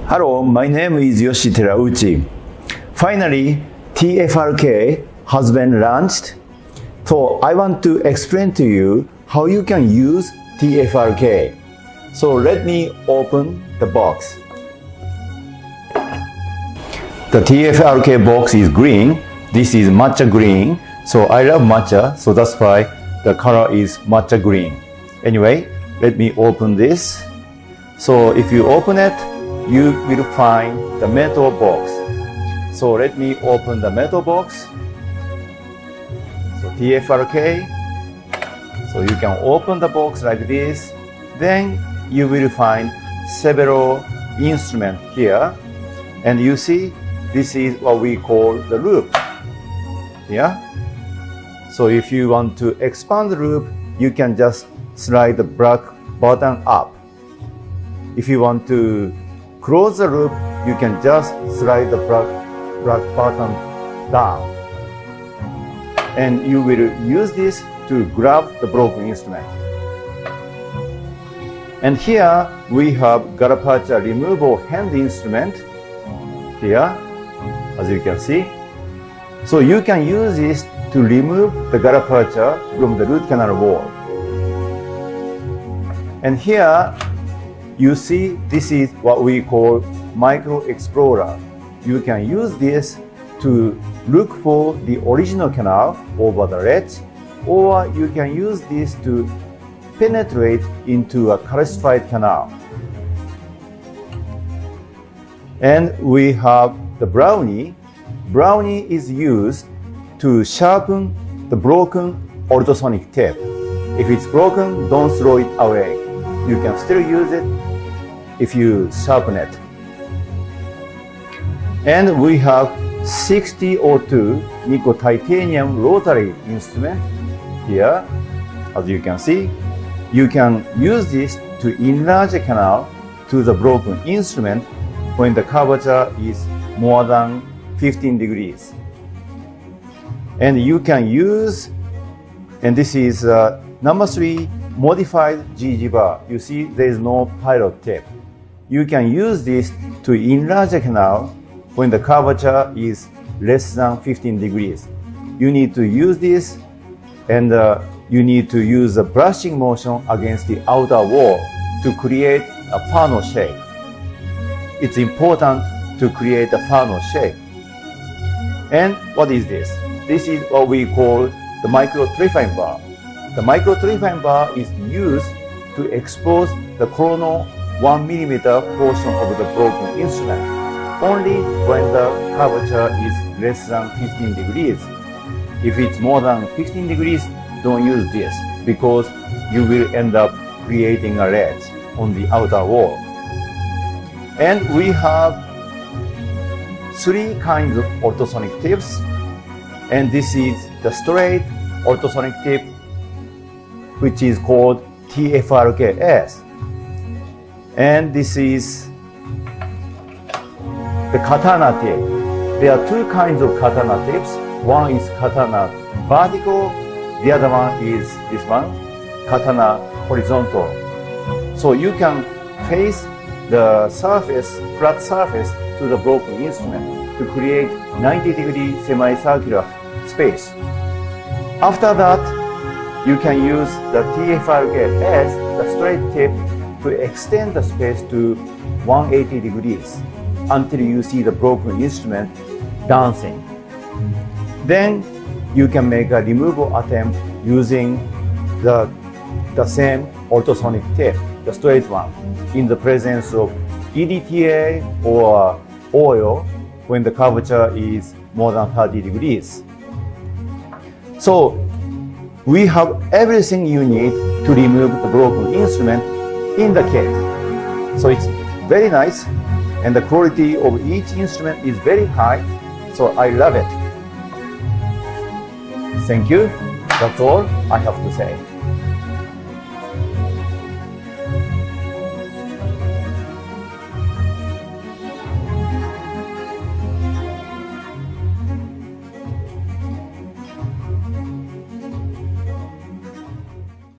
Hello, my name is Yoshi Terauchi. Finally, TFRK has been launched. So I want to explain to you how you can use TFRK. So let me open the box. The TFRK box is green. This is matcha green. So I love matcha, so that's why the color is matcha green. Anyway, let me open this. So if you open it, you will find the metal box. So let me open the metal box. So TFRK. So you can open the box like this. Then you will find several instruments here. And you see, this is what we call the loop. Yeah? So if you want to expand the loop, you can just slide the black button up. If you want to close the loop, you can just slide the black button down. And you will use this to grab the broken instrument. And here we have Garapacha removable hand instrument here, as you can see. So you can use this to remove the Garapacha from the root canal wall. And here you see this is what we call micro explorer. You can use this to look for the original canal over the ledge, or you can use this to penetrate into a calcified canal. And we have the brownie. Brownie is used to sharpen the broken ultrasonic tape. If it's broken, don't throw it away. You can still use it if you sharpen it. And we have 6002 nickel titanium rotary instrument here. As you can see, you can use this to enlarge the canal to the broken instrument when the curvature is more than 15 degrees. And you can use, and this is number 3, modified GG bar. You see there is no pilot tape. You can use this to enlarge the canal when the curvature is less than 15 degrees. You need to use this, and you need to use the brushing motion against the outer wall to create a funnel shape. It's important to create a funnel shape. And what is this? This is what we call the micro-trifine bar. The micro-trifine bar is used to expose the coronal 1 millimeter portion of the broken instrument only when the curvature is less than 15 degrees. If it's more than 15 degrees, don't use this because you will end up creating a ledge on the outer wall. And we have 3 kinds of ultrasonic tips, and this is the straight ultrasonic tip, which is called TFRKS. And this is the katana tip. There are 2 kinds of katana tips. One is katana vertical, the other one is this one, katana horizontal. So you can face the surface, flat surface, to the broken instrument to create 90-degree semicircular space. After that, you can use the TFRKS, the straight tip, to extend the space to 180 degrees until you see the broken instrument dancing. Then you can make a removal attempt using the same ultrasonic tip, the straight one, in the presence of EDTA or oil when the curvature is more than 30 degrees. So we have everything you need to remove the broken instrument in the kit. So it's very nice, and the quality of each instrument is very high, so I love it. Thank you. That's all I have to say.